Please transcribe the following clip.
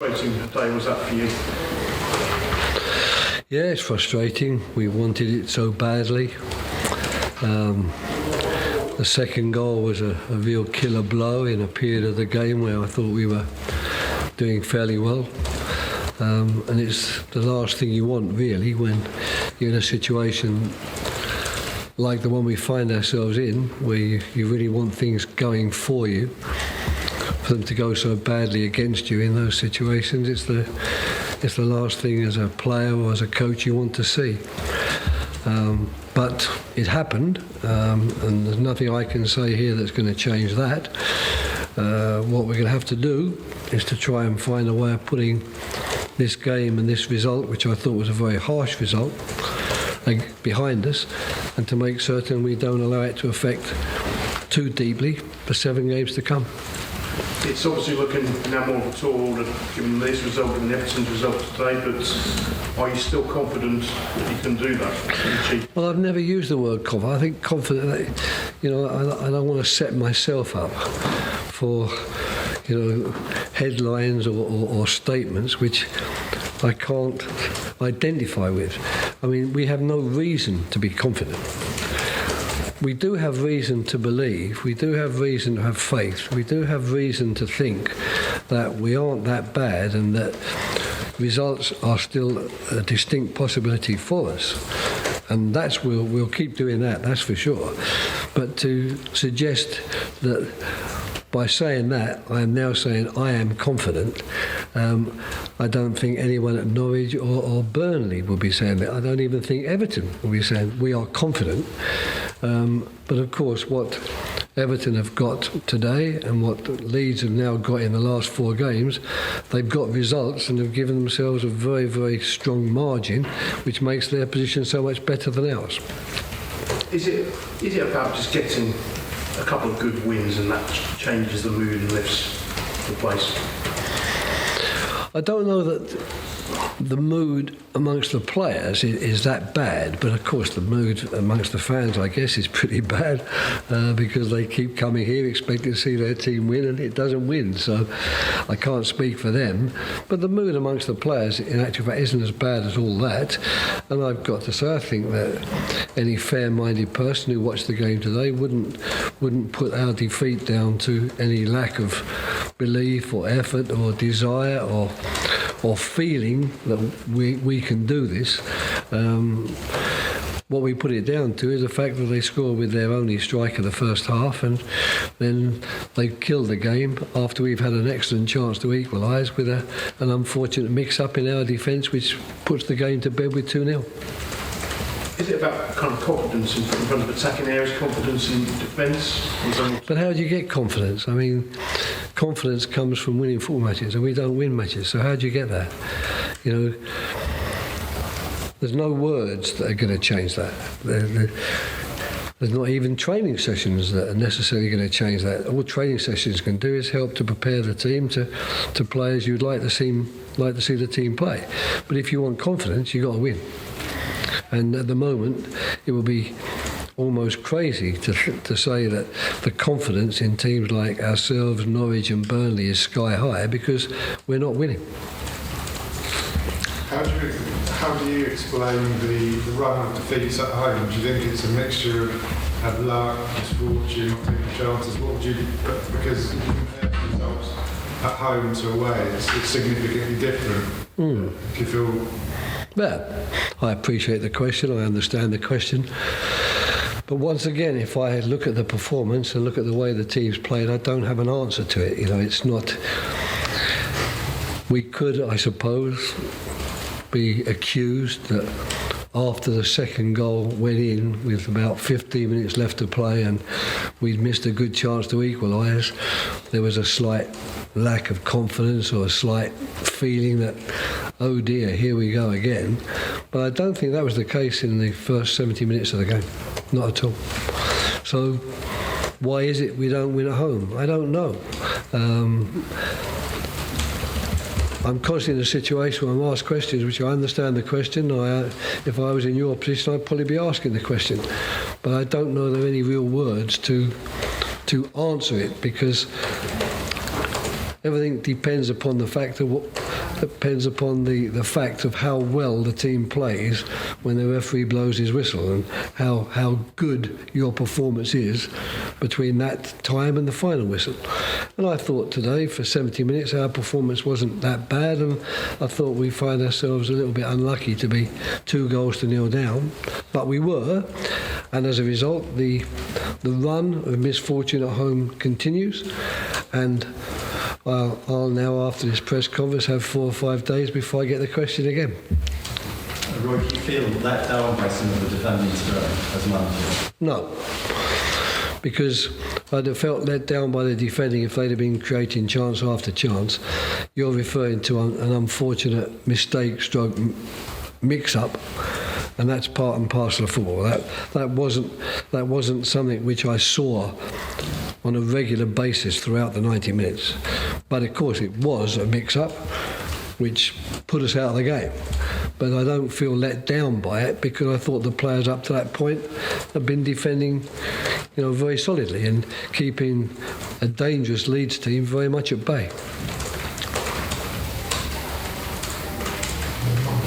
frustrating day was that for you? Yeah, it's frustrating. We wanted it so badly. The second goal was a real killer blow in a period of the game where I thought we were doing fairly well. And it's the last thing you want, really, when you're in a situation like the one we find ourselves in, where you really want things going for you, for them to go so badly against you in those situations. It's the last thing as a player or as a coach you want to see. But it happened, and there's nothing I can say here that's going to change that. What we're going to have to do is to try and find a way of putting this game and this result, which I thought was a very harsh result, behind us, and to make certain we don't allow it to affect too deeply for 7 games to come. It's obviously looking now more of a tall order given this result and Everton's result today, but are you still confident that you can do that? Well, I've never used the word confident. I think confident, I don't want to set myself up for, headlines or statements which I can't identify with. I mean, we have no reason to be confident. We do have reason to believe, we do have reason to have faith, we do have reason to think that we aren't that bad and that results are still a distinct possibility for us. And we'll keep doing that's for sure. But to suggest that by saying that, I am now saying I am confident. I don't think anyone at Norwich or Burnley will be saying that. I don't even think Everton will be saying we are confident. But of course, what Everton have got today and what Leeds have now got in the last 4 games, they've got results and have given themselves a very, very strong margin, which makes their position so much better than ours. Is it about just getting a couple of good wins and that changes the mood and lifts the place? I don't know that the mood amongst the players is that bad, but of course the mood amongst the fans, I guess, is pretty bad because they keep coming here expecting to see their team win and it doesn't win, so I can't speak for them. But the mood amongst the players in actual fact isn't as bad as all that, and I've got to say I think that any fair-minded person who watched the game today wouldn't put our defeat down to any lack of belief or effort or desire or feeling that we can do this. What we put it down to is the fact that they scored with their only striker the first half, and then they killed the game after we've had an excellent chance to equalise with an unfortunate mix-up in our defence, which puts the game to bed with 2-0. Is it about kind of confidence in front of attacking areas, confidence in defence? But how do you get confidence? I mean, confidence comes from winning football matches, and we don't win matches, so how do you get that? There's no words that are going to change that. There's not even training sessions that are necessarily going to change that. All training sessions can do is help to prepare the team to play as you'd like to see the team play. But if you want confidence, you've got to win. And at the moment, it will be almost crazy to say that the confidence in teams like ourselves, Norwich and Burnley is sky high because we're not winning. How do you explain the run of defeats at home? Do you think it's a mixture of luck, misfortune, not taking chances? What would you put? Because if you compare the results at home to away, it's significantly different. If you feel... Well, I appreciate the question, I understand the question. But once again, if I look at the performance and look at the way the team's played, I don't have an answer to it. It's not... We could, I suppose, be accused that after the second goal went in with about 15 minutes left to play and we'd missed a good chance to equalise, there was a slight lack of confidence or a slight feeling that, oh dear, here we go again. But I don't think that was the case in the first 70 minutes of the game. Not at all. So why is it we don't win at home? I don't know. I'm constantly in a situation where I'm asked questions which I understand the question. If I was in your position, I'd probably be asking the question. But I don't know there are any real words to answer it, because everything depends upon the fact of depends upon the fact of how well the team plays when the referee blows his whistle, and how good your performance is between that time and the final whistle. And I thought today, for 70 minutes, our performance wasn't that bad, and I thought we find ourselves a little bit unlucky to be 2-0 down, but we were, and as a result, the run of misfortune at home continues, and I'll now, after this press conference, have 4 or 5 days before I get the question again. Roy, do you feel let down by some of the defending today as manager? No, because I'd have felt let down by the defending if they'd have been creating chance after chance. You're referring to an unfortunate mistake stroke mix-up, and that's part and parcel of football. That wasn't something which I saw on a regular basis throughout the 90 minutes. But of course it was a mix-up which put us out of the game. But I don't feel let down by it, because I thought the players up to that point have been defending, very solidly and keeping a dangerous Leeds team very much at bay.